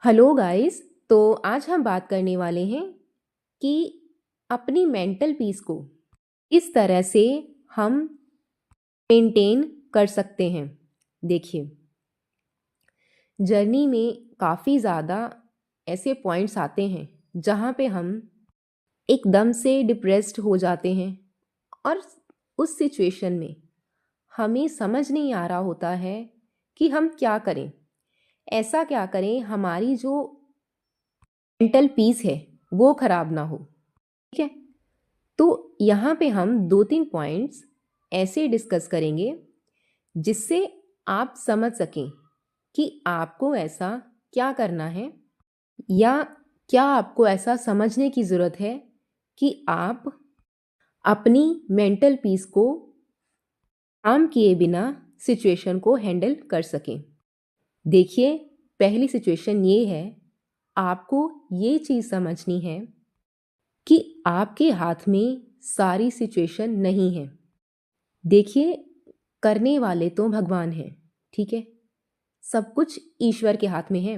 Hello guys. तो आज हम बात करने वाले हैं कि अपनी मेंटल पीस को इस तरह से हम मेंटेन कर सकते हैं। देखिए, जर्नी में काफ़ी ज़्यादा ऐसे पॉइंट्स आते हैं जहाँ पे हम एकदम से डिप्रेस्ड हो जाते हैं और उस सिचुएशन में हमें समझ नहीं आ रहा होता है कि हम क्या करें, ऐसा क्या करें हमारी जो मेंटल पीस है वो खराब ना हो। ठीक है, तो यहाँ पे हम 2-3 पॉइंट्स ऐसे डिस्कस करेंगे जिससे आप समझ सकें कि आपको ऐसा क्या करना है, या क्या आपको ऐसा समझने की ज़रूरत है कि आप अपनी मेंटल पीस को काम किए बिना सिचुएशन को हैंडल कर सकें। देखिए, पहली सिचुएशन ये है, आपको ये चीज़ समझनी है कि आपके हाथ में सारी सिचुएशन नहीं है। देखिए, करने वाले तो भगवान हैं, ठीक है, सब कुछ ईश्वर के हाथ में है।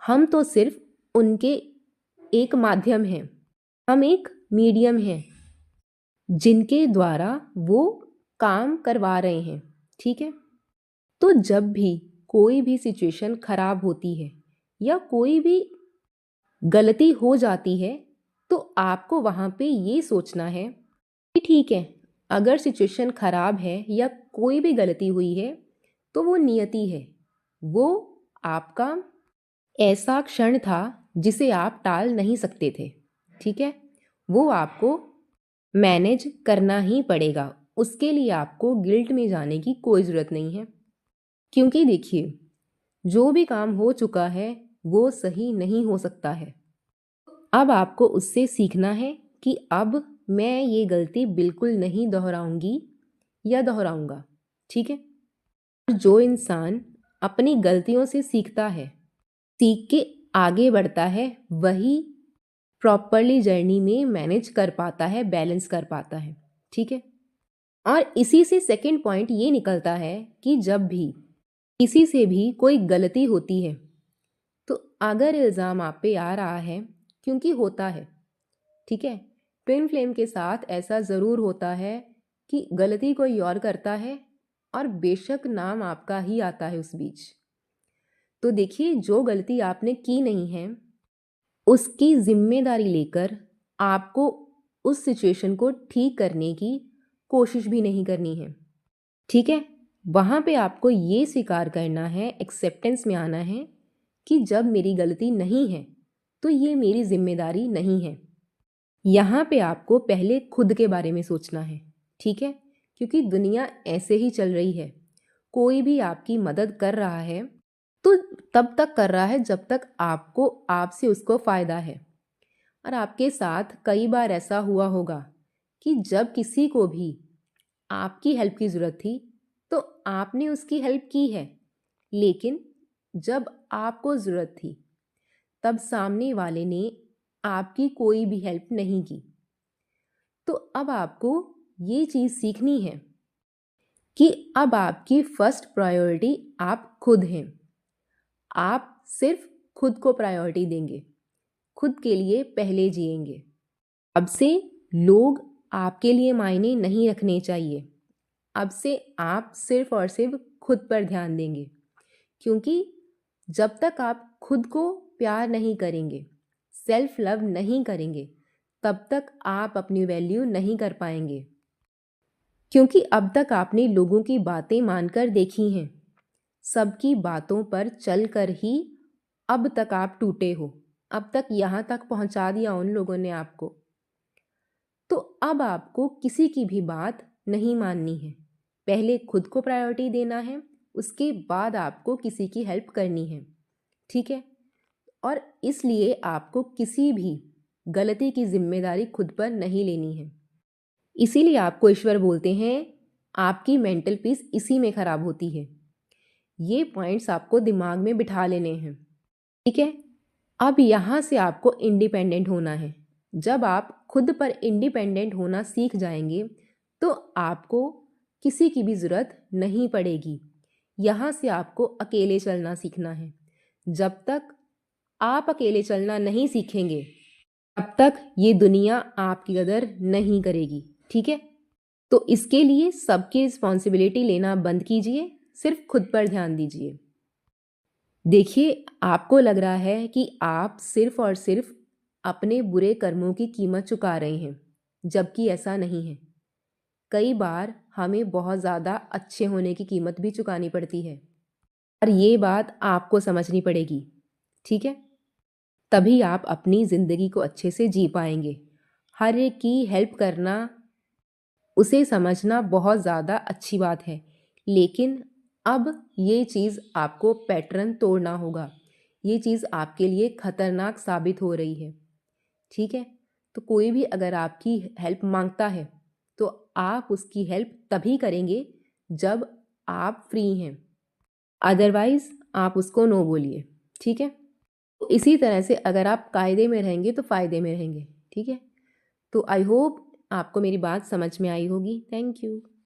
हम तो सिर्फ उनके एक माध्यम हैं, हम एक मीडियम हैं जिनके द्वारा वो काम करवा रहे हैं। ठीक है, तो जब भी कोई भी सिचुएशन खराब होती है या कोई भी गलती हो जाती है, तो आपको वहाँ पे ये सोचना है कि ठीक है, अगर सिचुएशन खराब है या कोई भी गलती हुई है तो वो नियति है, वो आपका ऐसा क्षण था जिसे आप टाल नहीं सकते थे। ठीक है, वो आपको मैनेज करना ही पड़ेगा, उसके लिए आपको गिल्ट में जाने की कोई ज़रूरत नहीं है। क्योंकि देखिए, जो भी काम हो चुका है वो सही नहीं हो सकता है। अब आपको उससे सीखना है कि अब मैं ये गलती बिल्कुल नहीं दोहराऊंगी या दोहराऊंगा। ठीक है, जो इंसान अपनी गलतियों से सीखता है, सीख के आगे बढ़ता है, वही प्रॉपरली जर्नी में मैनेज कर पाता है, बैलेंस कर पाता है। ठीक है, और इसी से सेकंड पॉइंट ये निकलता है कि जब भी किसी से भी कोई गलती होती है, तो अगर इल्ज़ाम आप पे आ रहा है, क्योंकि होता है, ठीक है, ट्विन फ्लेम के साथ ऐसा ज़रूर होता है कि गलती कोई और करता है और बेशक नाम आपका ही आता है उस बीच। तो देखिए, जो गलती आपने की नहीं है उसकी जिम्मेदारी लेकर आपको उस सिचुएशन को ठीक करने की कोशिश भी नहीं करनी है। ठीक है, वहाँ पे आपको ये स्वीकार करना है, एक्सेप्टेंस में आना है कि जब मेरी गलती नहीं है तो ये मेरी जिम्मेदारी नहीं है। यहाँ पे आपको पहले खुद के बारे में सोचना है। ठीक है, क्योंकि दुनिया ऐसे ही चल रही है, कोई भी आपकी मदद कर रहा है तो तब तक कर रहा है जब तक आपको आपसे उसको फ़ायदा है। और आपके साथ कई बार ऐसा हुआ होगा कि जब किसी को भी आपकी हेल्प की ज़रूरत थी तो आपने उसकी हेल्प की है, लेकिन जब आपको ज़रूरत थी तब सामने वाले ने आपकी कोई भी हेल्प नहीं की। तो अब आपको ये चीज़ सीखनी है कि अब आपकी फर्स्ट प्रायोरिटी आप खुद हैं। आप सिर्फ खुद को प्रायोरिटी देंगे, खुद के लिए पहले जिएंगे। अब से लोग आपके लिए मायने नहीं रखने चाहिए। अब से आप सिर्फ और सिर्फ खुद पर ध्यान देंगे, क्योंकि जब तक आप खुद को प्यार नहीं करेंगे, सेल्फ लव नहीं करेंगे, तब तक आप अपनी वैल्यू नहीं कर पाएंगे। क्योंकि अब तक आपने लोगों की बातें मानकर देखी हैं, सबकी बातों पर चलकर ही अब तक आप टूटे हो, अब तक यहाँ तक पहुँचा दिया उन लोगों ने आपको। तो अब आपको किसी की भी बात नहीं माननी है, पहले खुद को प्रायोरिटी देना है, उसके बाद आपको किसी की हेल्प करनी है। ठीक है, और इसलिए आपको किसी भी गलती की जिम्मेदारी खुद पर नहीं लेनी है। इसीलिए आपको ईश्वर बोलते हैं, आपकी मेंटल पीस इसी में खराब होती है। ये पॉइंट्स आपको दिमाग में बिठा लेने हैं। ठीक है, अब यहाँ से आपको इंडिपेंडेंट होना है। जब आप खुद पर इंडिपेंडेंट होना सीख जाएंगे तो आपको किसी की भी ज़रूरत नहीं पड़ेगी। यहाँ से आपको अकेले चलना सीखना है। जब तक आप अकेले चलना नहीं सीखेंगे तब तक ये दुनिया आपकी कदर नहीं करेगी। ठीक है? तो इसके लिए सबकी रिस्पॉन्सिबिलिटी लेना बंद कीजिए, सिर्फ खुद पर ध्यान दीजिए। देखिए, आपको लग रहा है कि आप सिर्फ और सिर्फ अपने बुरे कर्मों की कीमत चुका रहे हैं, जबकि ऐसा नहीं है। कई बार हमें बहुत ज़्यादा अच्छे होने की कीमत भी चुकानी पड़ती है, और ये बात आपको समझनी पड़ेगी। ठीक है? तभी आप अपनी ज़िंदगी को अच्छे से जी पाएंगे। हर एक की हेल्प करना, उसे समझना बहुत ज़्यादा अच्छी बात है, लेकिन अब ये चीज़ आपको पैटर्न तोड़ना होगा। ये चीज़ आपके लिए खतरनाक साबित हो रही है। ठीक है? तो कोई भी अगर आपकी हेल्प मांगता है तो आप उसकी हेल्प तभी करेंगे जब आप फ्री हैं, अदरवाइज आप उसको नो बोलिए। ठीक है? तो इसी तरह से अगर आप कायदे में रहेंगे तो फ़ायदे में रहेंगे। ठीक है? तो आई होप आपको मेरी बात समझ में आई होगी। Thank you.